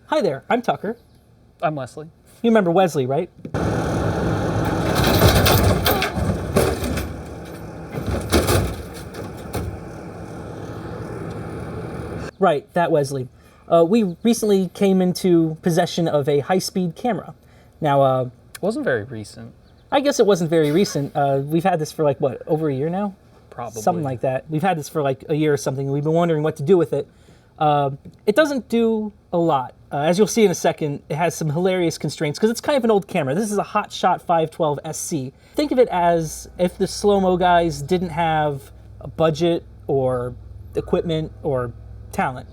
Hi there, I'm Tucker. I'm Wesley. You remember Wesley, right? Right, that Wesley. We recently came into possession of a high-speed camera. Now, It wasn't very recent. I guess it wasn't very recent. We've had this for like, what, over a year now? Probably. Something like that. We've had this for like a year or something. We've been wondering what to do with it. It doesn't do a lot. As you'll see in a second, it has some hilarious constraints because it's kind of an old camera. This is a Hotshot 512 SC. Think of it as if the slow-mo guys didn't have a budget or equipment or talent.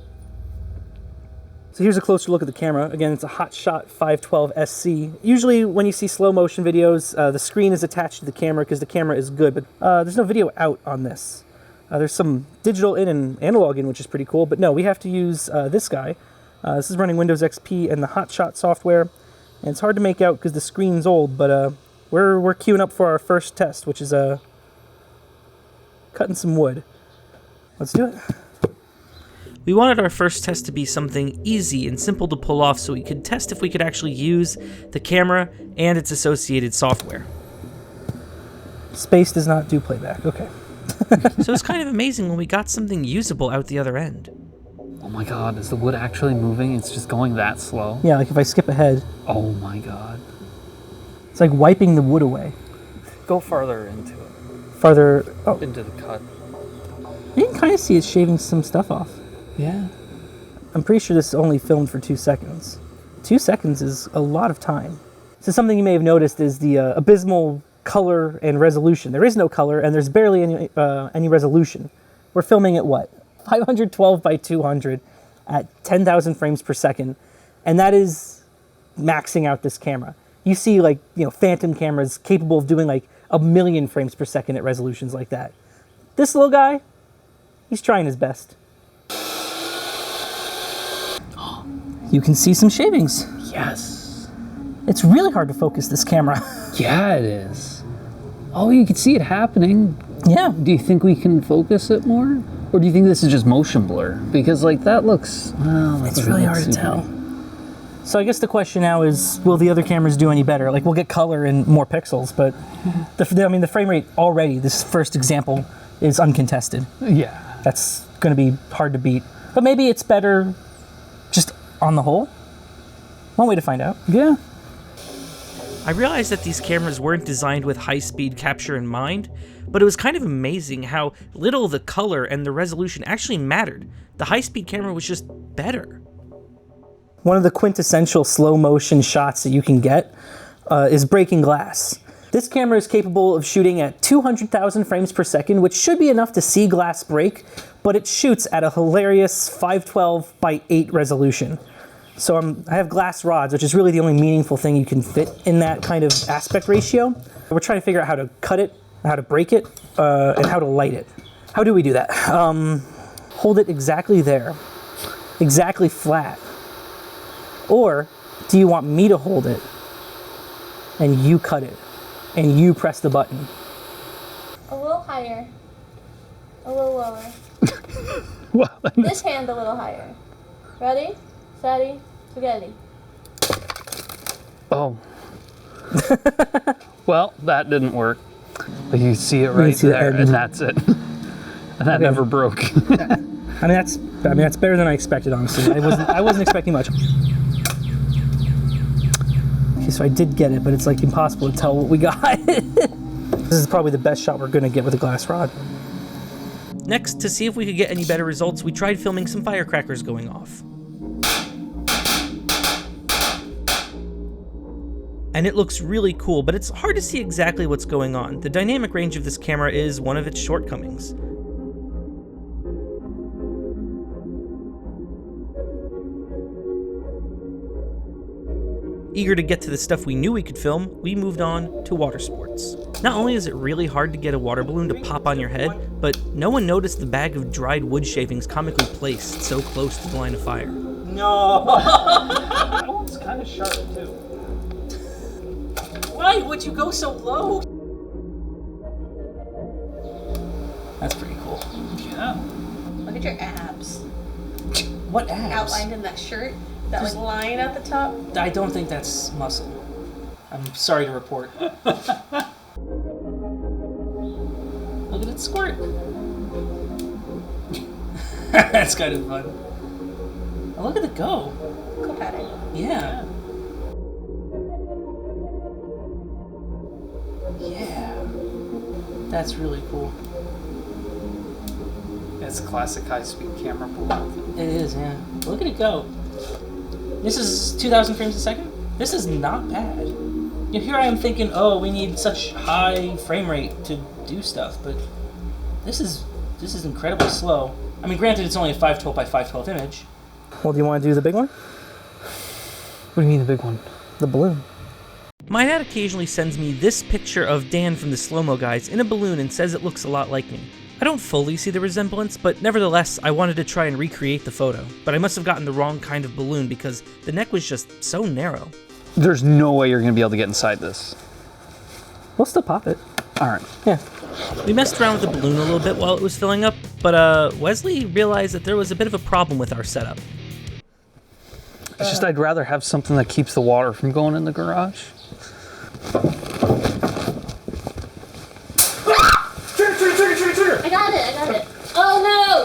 So here's a closer look at the camera. Again, it's a Hotshot 512 SC. Usually when you see slow motion videos, the screen is attached to the camera because the camera is good, but there's no video out on this. There's some digital in and analog in, which is pretty cool, but no, we have to use this guy. This is running Windows XP and the Hotshot software, and it's hard to make out because the screen's old, but we're queuing up for our first test, which is cutting some wood. Let's do it. We wanted our first test to be something easy and simple to pull off so we could test if we could actually use the camera and its associated software. Space does not do playback, okay. So it's kind of amazing when we got something usable out the other end. Oh my god, is the wood actually moving? It's just going that slow? Yeah, like if I skip ahead. Oh my god. It's like wiping the wood away. Go farther into it. Farther, oh. Into the cut. You can kind of see it's shaving some stuff off. Yeah. I'm pretty sure this only filmed for 2 seconds. 2 seconds is a lot of time. So something you may have noticed is the abysmal color and resolution. There is no color and there's barely any resolution. We're filming at what? 512 by 200 at 10,000 frames per second. And that is maxing out this camera. You see like, phantom cameras capable of doing like 1,000,000 frames per second at resolutions like that. This little guy, he's trying his best. You can see some shavings. Yes. It's really hard to focus this camera. Yeah, it is. Oh, you can see it happening. Yeah. Do you think we can focus it more? Or do you think this is just motion blur? Because that looks, well, it's really hard to tell. So I guess the question now is, will the other cameras do any better? Like, we'll get color and more pixels, but the frame rate already, this first example, is uncontested. Yeah. That's going to be hard to beat. But maybe it's better just on the whole. One way to find out. Yeah. I realized that these cameras weren't designed with high-speed capture in mind, but it was kind of amazing how little the color and the resolution actually mattered. The high-speed camera was just better. One of the quintessential slow-motion shots that you can get is breaking glass. This camera is capable of shooting at 200,000 frames per second, which should be enough to see glass break, but it shoots at a hilarious 512 by 8 resolution. So I have glass rods, which is really the only meaningful thing you can fit in that kind of aspect ratio. We're trying to figure out how to cut it, how to break it, and how to light it. How do we do that? Hold it exactly there, exactly flat. Or do you want me to hold it and you cut it and you press the button? A little higher, a little lower. Well, This hand a little higher. Ready? Steady, spaghetti. oh. Well, that didn't work. But you see it right there, and that's it. And that never broke. I mean that's better than I expected, honestly. I wasn't expecting much. Okay, so I did get it, but it's like impossible to tell what we got. This is probably the best shot we're gonna get with a glass rod. Next, to see if we could get any better results, we tried filming some firecrackers going off. And it looks really cool, but it's hard to see exactly what's going on. The dynamic range of this camera is one of its shortcomings. Eager to get to the stuff we knew we could film, we moved on to water sports. Not only is it really hard to get a water balloon to pop on your head, but no one noticed the bag of dried wood shavings comically placed so close to the line of fire. No! That one's kind of sharp too. Why would you go so low? That's pretty cool. Yeah. Look at your abs. What abs? Outlined in that shirt. That like line at the top? I don't think that's muscle. I'm sorry to report. Look at it squirt. That's kind of fun. Oh, look at it go. Cool pattern. Yeah. Yeah. That's really cool. It's a classic high-speed camera balloon. It is, yeah. Look at it go. This is 2,000 frames a second? This is not bad. You know, here I am thinking, oh, we need such high frame rate to do stuff, but this is incredibly slow. I mean, granted, it's only a 512 by 512 image. Well, do you want to do the big one? What do you mean the big one? The balloon. My dad occasionally sends me this picture of Dan from the Slow-Mo Guys in a balloon and says it looks a lot like me. I don't fully see the resemblance, but nevertheless, I wanted to try and recreate the photo. But I must have gotten the wrong kind of balloon because the neck was just so narrow. There's no way you're going to be able to get inside this. We'll still pop it. All right. Yeah. We messed around with the balloon a little bit while it was filling up, but Wesley realized that there was a bit of a problem with our setup. It's just I'd rather have something that keeps the water from going in the garage. Trigger! I got it! Oh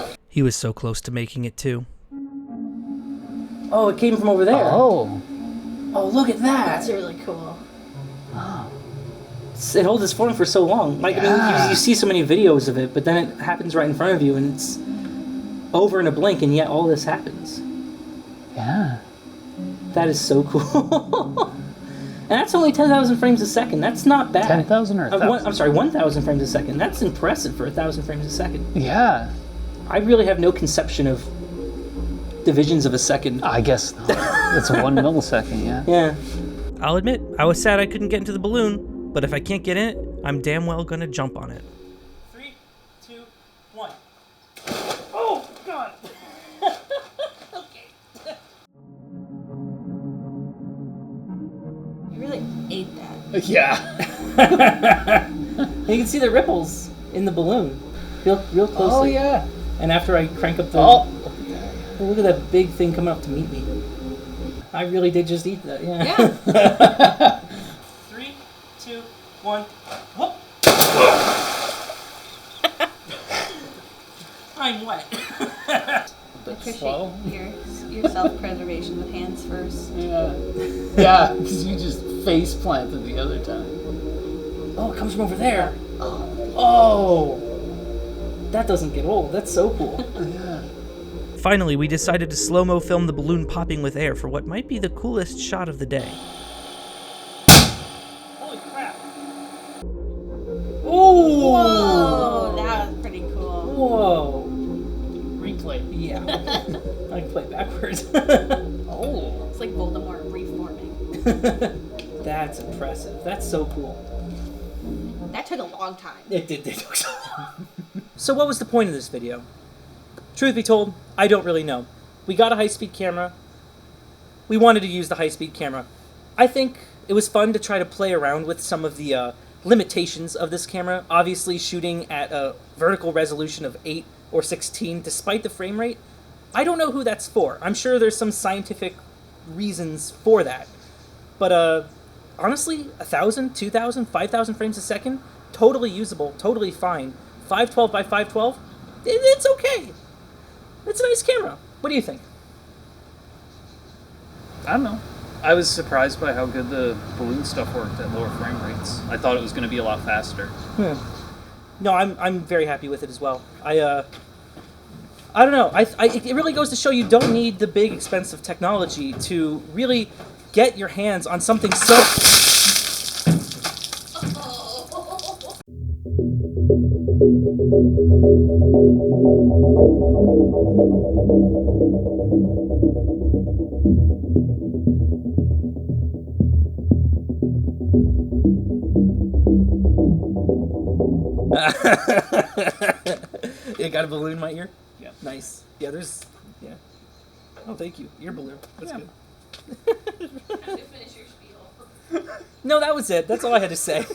no! He was so close to making it too. Oh, it came from over there. Oh. Oh, look at that! That's really cool. It holds its form for so long. Like, Yeah. I mean, you see so many videos of it, but then it happens right in front of you, and it's over in a blink, and yet all this happens. Yeah. That is so cool. And that's only 10,000 frames a second. That's not bad. 10,000 or 1,000? I'm sorry, 1,000 frames a second. That's impressive for 1,000 frames a second. Yeah. I really have no conception of divisions of a second. I guess not. It's 1 millisecond, yeah. Yeah. I'll admit, I was sad I couldn't get into the balloon, but if I can't get in it, I'm damn well gonna jump on it. 3, 2, 1. Oh, God! Okay. You really ate that. Yeah. You can see the ripples in the balloon. Real closely. Oh, yeah. And after I crank up the... Oh. Look at that big thing coming up to meet me. I really did just eat that, yeah. Yeah. 3, 2, 1. Whoop! I'm wet. I appreciate your self-preservation with hands first. Yeah. Yeah, because you just face planted the other time. Oh, it comes from over there. Oh! That doesn't get old. That's so cool. Yeah. Finally, we decided to slow-mo film the balloon popping with air for what might be the coolest shot of the day. Holy crap! Ooh! Whoa, that was pretty cool. Whoa! Replay. Yeah. I can play backwards. Oh. It's like Voldemort reforming. That's impressive. That's so cool. That took a long time. It did take so long. So what was the point of this video? Truth be told, I don't really know. We got a high-speed camera. We wanted to use the high-speed camera. I think it was fun to try to play around with some of the limitations of this camera. Obviously, shooting at a vertical resolution of 8 or 16, despite the frame rate, I don't know who that's for. I'm sure there's some scientific reasons for that. But honestly, 1,000, 2,000, 5,000 frames a second, totally usable, totally fine. 512 by 512, it's okay. It's a nice camera. What do you think? I don't know. I was surprised by how good the balloon stuff worked at lower frame rates. I thought it was going to be a lot faster. No, I'm very happy with it as well. I don't know. It really goes to show you don't need the big expensive technology to really get your hands on something so... You got a balloon in my ear? Yeah. Nice. Yeah, there's... Yeah. Oh, thank you. Ear balloon. That's good. Finish your spiel. No, that was it. That's all I had to say.